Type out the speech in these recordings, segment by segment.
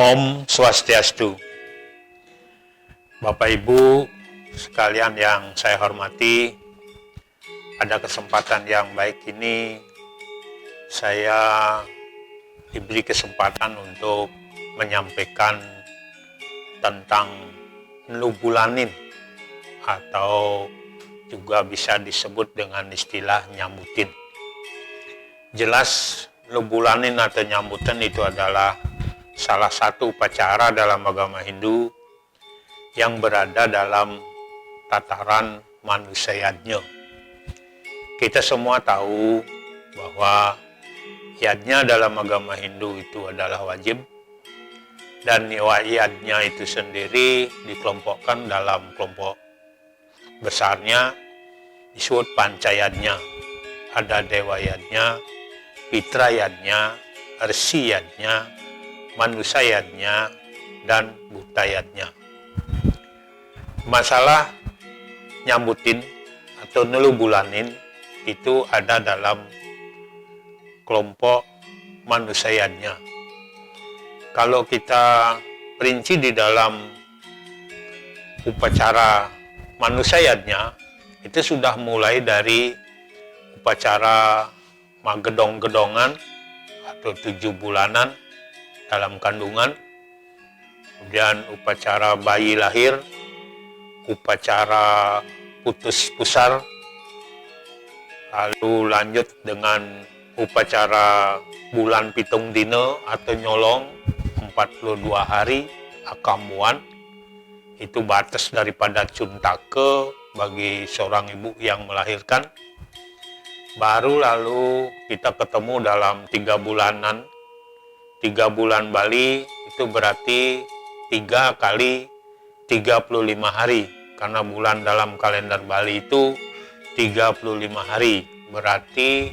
Om Swastiastu. Bapak Ibu sekalian yang saya hormati, pada kesempatan yang baik ini saya diberi kesempatan untuk menyampaikan tentang nulubulanin atau juga bisa disebut dengan istilah nyambutin. Jelas nulubulanin atau nyambutin itu adalah salah satu upacara dalam agama Hindu yang berada dalam tataran manusia yajna. Kita semua tahu bahwa yajna dalam agama Hindu itu adalah wajib, dan yajna itu sendiri dikelompokkan dalam kelompok besarnya disebut panca yajna. Ada dewa yajna, pitra yajna, rsi yajna, manusia yajna, dan buta yajna. Masalah nyambutin atau nulubulanin itu ada dalam kelompok manusia yajna. Kalau kita perinci di dalam upacara manusia yajna, itu sudah mulai dari upacara magedong-gedongan atau 7 bulanan dalam kandungan, kemudian upacara bayi lahir, upacara putus pusar, lalu lanjut dengan upacara bulan pitung dino atau nyolong 42 hari akamuan. Itu batas daripada cuntake bagi seorang ibu yang melahirkan. Baru lalu kita ketemu dalam 3 bulanan. 3 bulan Bali itu berarti 3 kali 35 hari, karena bulan dalam kalender Bali itu 35 hari. Berarti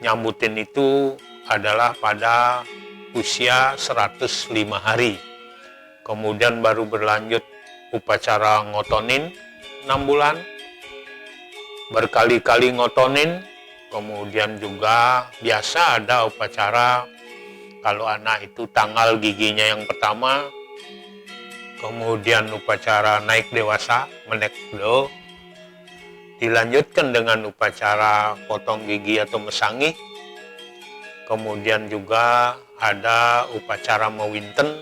nyambutin itu adalah pada usia 105 hari. Kemudian baru berlanjut upacara ngotonin 6 bulan, berkali-kali ngotonin. Kemudian juga biasa ada upacara kalau anak itu tanggal giginya yang pertama, kemudian upacara naik dewasa, menek do, dilanjutkan dengan upacara potong gigi atau mesangi. Kemudian juga ada upacara mewinten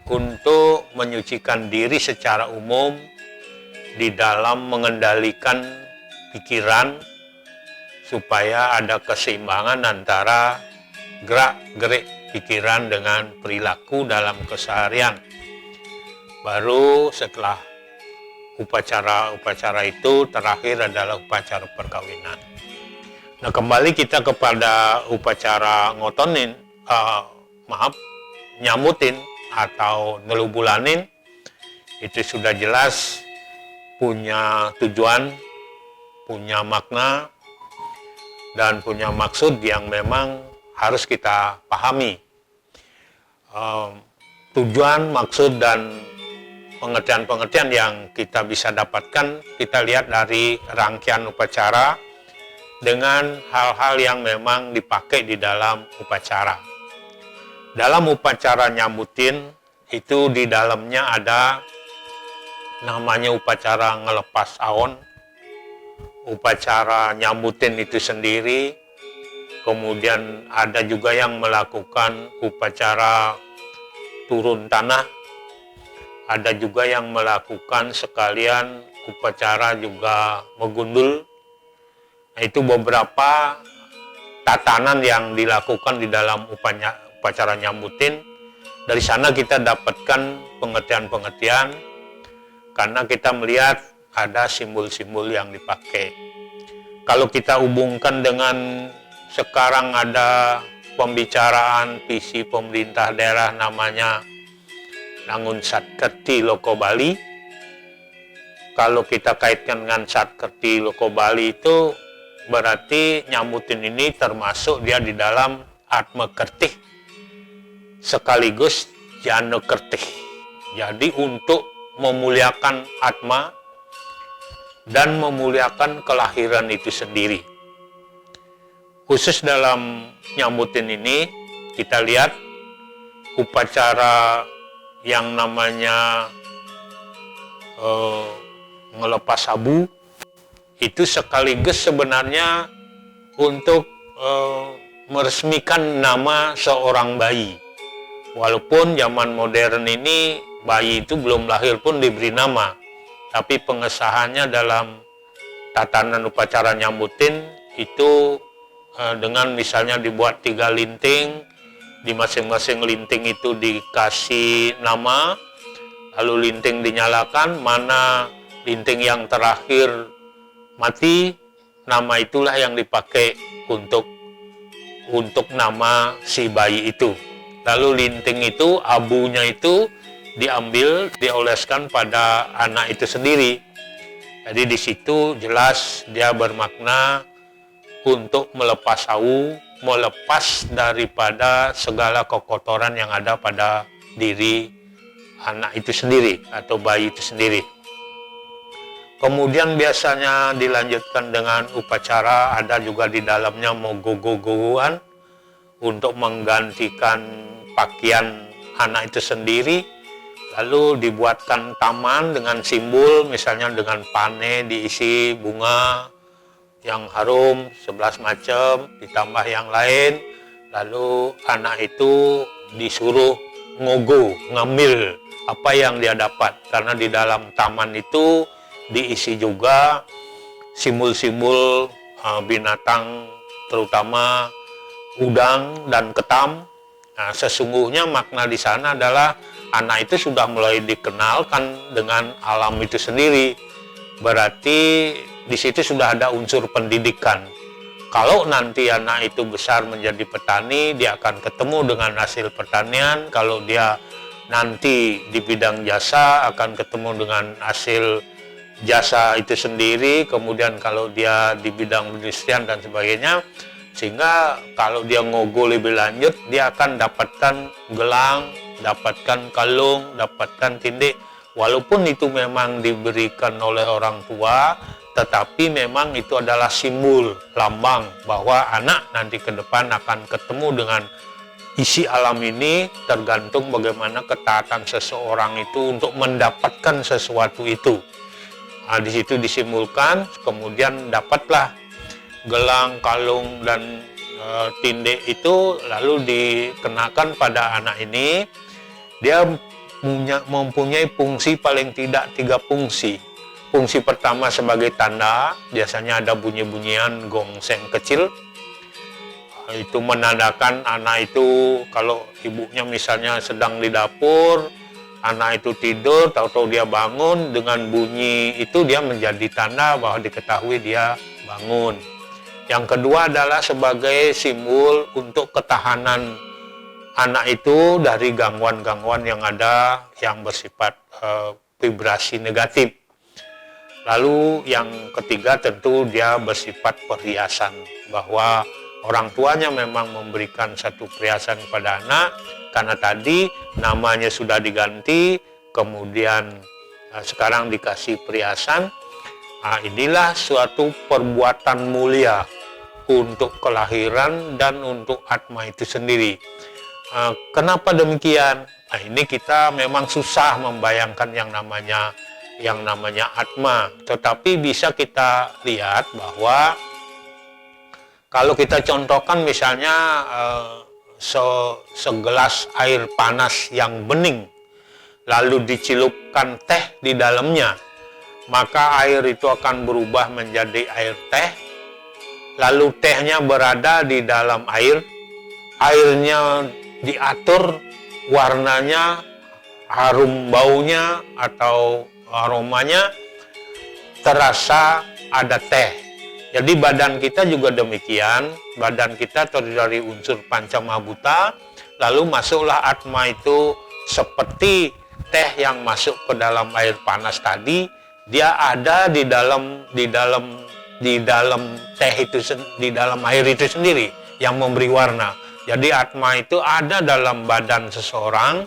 untuk menyucikan diri secara umum di dalam mengendalikan pikiran supaya ada keseimbangan antara gerak-gerik pikiran dengan perilaku dalam keseharian. Baru setelah upacara-upacara itu terakhir adalah upacara perkawinan. Nah, kembali kita kepada upacara nyambutin atau nulubulanin, itu sudah jelas punya tujuan, punya makna, dan punya maksud yang memang harus kita pahami. Tujuan, maksud, dan pengertian-pengertian yang kita bisa dapatkan, kita lihat dari rangkaian upacara dengan hal-hal yang memang dipakai di dalam upacara. Dalam upacara nyambutin itu di dalamnya ada namanya upacara ngelepas aon, upacara nyambutin itu sendiri. Kemudian ada juga yang melakukan upacara turun tanah, ada juga yang melakukan sekalian upacara juga megundul. Nah, itu beberapa tatanan yang dilakukan di dalam upacara nyambutin. Dari sana kita dapatkan pengertian-pengertian, karena kita melihat ada simbol-simbol yang dipakai. Kalau kita hubungkan dengan sekarang ada pembicaraan visi pemerintah daerah namanya Nangun Satkerti Loko Bali. Kalau kita kaitkan dengan Satkerti Loko Bali itu berarti nyambutin ini termasuk dia di dalam Atma Kertih sekaligus Jana Kertih. Jadi untuk memuliakan Atma dan memuliakan kelahiran itu sendiri. Khusus dalam nyambutin ini kita lihat upacara yang namanya ngelepas sabu itu sekaligus sebenarnya untuk meresmikan nama seorang bayi. Walaupun zaman modern ini bayi itu belum lahir pun diberi nama, tapi pengesahannya dalam tatanan upacara nyambutin itu dengan misalnya dibuat 3 linting, di masing-masing linting itu dikasih nama, lalu linting dinyalakan, mana linting yang terakhir mati, nama itulah yang dipakai untuk nama si bayi itu. Lalu linting itu, abunya itu diambil, dioleskan pada anak itu sendiri. Jadi di situ jelas dia bermakna untuk melepas sawu, melepas daripada segala kekotoran yang ada pada diri anak itu sendiri atau bayi itu sendiri. Kemudian biasanya dilanjutkan dengan upacara, ada juga di dalamnya mogo-gogoan untuk menggantikan pakaian anak itu sendiri. Lalu dibuatkan taman dengan simbol, misalnya dengan pane diisi bunga yang harum 11 macam, ditambah yang lain. Lalu anak itu disuruh ngambil apa yang dia dapat, karena di dalam taman itu diisi juga simbol-simbol binatang, terutama udang dan ketam. Nah, sesungguhnya makna di sana adalah anak itu sudah mulai dikenalkan dengan alam itu sendiri. Berarti di situ sudah ada unsur pendidikan. Kalau nanti anak itu besar menjadi petani, dia akan ketemu dengan hasil pertanian. Kalau dia nanti di bidang jasa, akan ketemu dengan hasil jasa itu sendiri. Kemudian kalau dia di bidang perindustrian dan sebagainya, sehingga kalau dia ngogo lebih lanjut, dia akan dapatkan gelang, dapatkan kalung, dapatkan tindik. Walaupun itu memang diberikan oleh orang tua, tetapi memang itu adalah simbol, lambang bahwa anak nanti ke depan akan ketemu dengan isi alam ini, tergantung bagaimana ketaatan seseorang itu untuk mendapatkan sesuatu itu. Nah, di situ disimbolkan, kemudian dapatlah gelang, kalung, dan tindik itu lalu dikenakan pada anak ini. Dia mempunyai fungsi paling tidak 3 fungsi. Fungsi pertama sebagai tanda, biasanya ada bunyi-bunyian gongseng kecil. Itu menandakan anak itu, kalau ibunya misalnya sedang di dapur, anak itu tidur, tahu-tahu dia bangun, dengan bunyi itu dia menjadi tanda bahwa diketahui dia bangun. Yang kedua adalah sebagai simbol untuk ketahanan anak itu dari gangguan-gangguan yang ada yang bersifat vibrasi negatif. Lalu yang ketiga tentu dia bersifat perhiasan, bahwa orang tuanya memang memberikan satu perhiasan kepada anak, karena tadi namanya sudah diganti, kemudian sekarang dikasih perhiasan. Nah, inilah suatu perbuatan mulia untuk kelahiran dan untuk atma itu sendiri. Kenapa demikian? Nah, ini kita memang susah membayangkan yang namanya atma, tetapi bisa kita lihat bahwa kalau kita contohkan misalnya segelas air panas yang bening, lalu dicelupkan teh di dalamnya, maka air itu akan berubah menjadi air teh. Lalu tehnya berada di dalam air, airnya diatur warnanya, harum baunya atau aromanya terasa ada teh. Jadi badan kita juga demikian, badan kita terdiri dari unsur panca mahabhuta, lalu masuklah atma itu seperti teh yang masuk ke dalam air panas tadi, dia ada di dalam teh itu, di dalam air itu sendiri yang memberi warna. Jadi atma itu ada dalam badan seseorang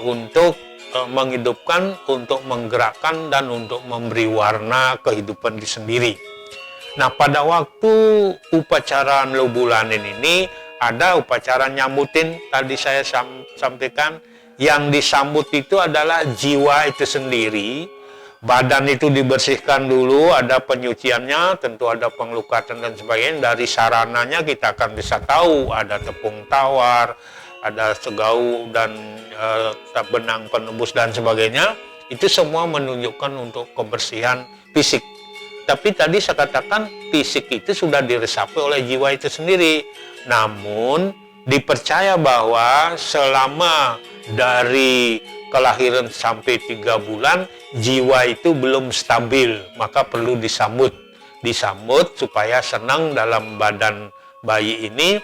untuk menghidupkan, untuk menggerakkan, dan untuk memberi warna kehidupan itu sendiri. Nah, pada waktu upacara Nlubulanin ini ada upacara nyambutin tadi saya sampaikan. Yang disambut itu adalah jiwa itu sendiri. Badan itu dibersihkan dulu, ada penyuciannya, tentu ada pengelukatan dan sebagainya. Dari sarananya kita akan bisa tahu, ada tepung tawar, ada segau dan benang penembus dan sebagainya. Itu semua menunjukkan untuk kebersihan fisik. Tapi tadi saya katakan fisik itu sudah diresapi oleh jiwa itu sendiri. Namun dipercaya bahwa selama dari kelahiran sampai 3 bulan jiwa itu belum stabil, maka perlu disambut supaya senang dalam badan bayi ini,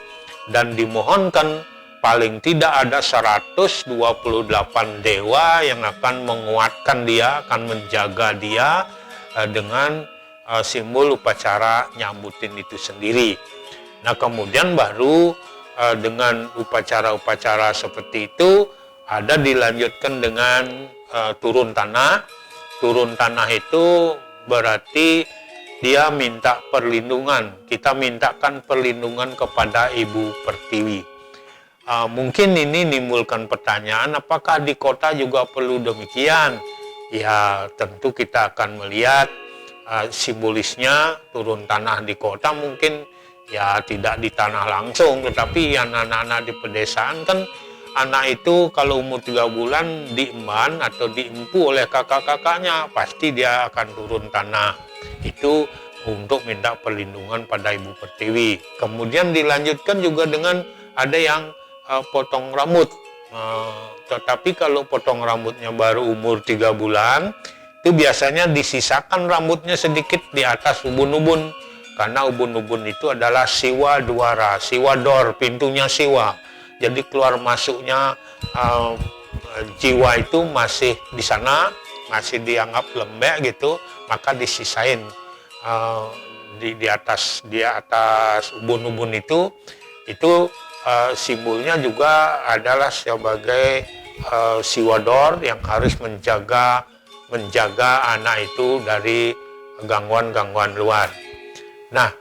dan dimohonkan paling tidak ada 128 dewa yang akan menguatkan dia, akan menjaga dia dengan simbol upacara nyambutin itu sendiri. Nah, kemudian baru dengan upacara-upacara seperti itu ada dilanjutkan dengan turun tanah. Turun tanah itu berarti dia minta perlindungan. Kita mintakan perlindungan kepada Ibu Pertiwi. Mungkin ini menimbulkan pertanyaan, apakah di kota juga perlu demikian? Ya, tentu kita akan melihat simbolisnya turun tanah di kota mungkin ya tidak di tanah langsung, tetapi anak-anak di pedesaan kan anak itu kalau umur 3 bulan diemban atau diempu oleh kakak-kakaknya, pasti dia akan turun tanah. Itu untuk minta perlindungan pada Ibu Pertiwi. Kemudian dilanjutkan juga dengan ada yang potong rambut. Tetapi kalau potong rambutnya baru umur 3 bulan, itu biasanya disisakan rambutnya sedikit di atas ubun-ubun. Karena ubun-ubun itu adalah siwa duara, siwa dor, pintunya siwa. Jadi keluar masuknya jiwa itu masih di sana, masih dianggap lembek gitu, maka disisain di atas ubun-ubun itu simbolnya juga adalah sebagai siwador yang harus menjaga anak itu dari gangguan-gangguan luar. Nah,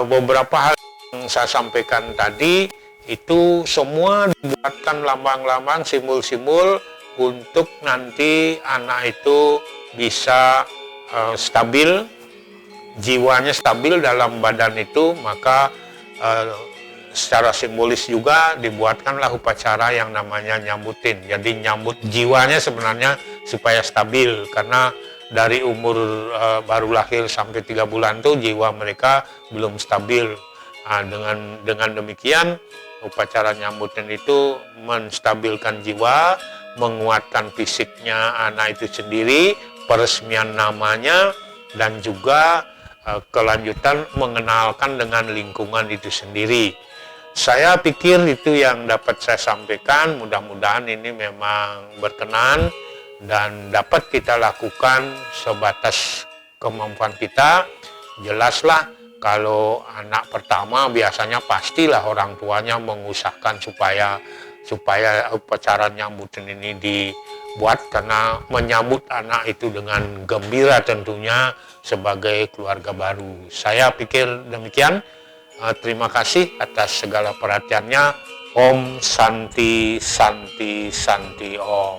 beberapa hal yang saya sampaikan tadi itu semua dibuatkan lambang-lambang, simbol-simbol untuk nanti anak itu bisa stabil, jiwanya stabil dalam badan itu, maka secara simbolis juga dibuatkanlah upacara yang namanya nyambutin. Jadi nyambut jiwanya sebenarnya supaya stabil, karena dari umur baru lahir sampai 3 bulan tuh jiwa mereka belum stabil. Nah, dengan demikian upacara nyambutin itu menstabilkan jiwa, menguatkan fisiknya anak itu sendiri, peresmian namanya, dan juga kelanjutan mengenalkan dengan lingkungan itu sendiri. Saya pikir itu yang dapat saya sampaikan. Mudah-mudahan ini memang berkenan dan dapat kita lakukan sebatas kemampuan kita. Jelaslah kalau anak pertama biasanya pastilah orang tuanya mengusahakan supaya upacara nyambutin ini dibuat, karena menyambut anak itu dengan gembira tentunya sebagai keluarga baru. Saya pikir demikian. Terima kasih atas segala perhatiannya. Om Santi Santi Santi Om.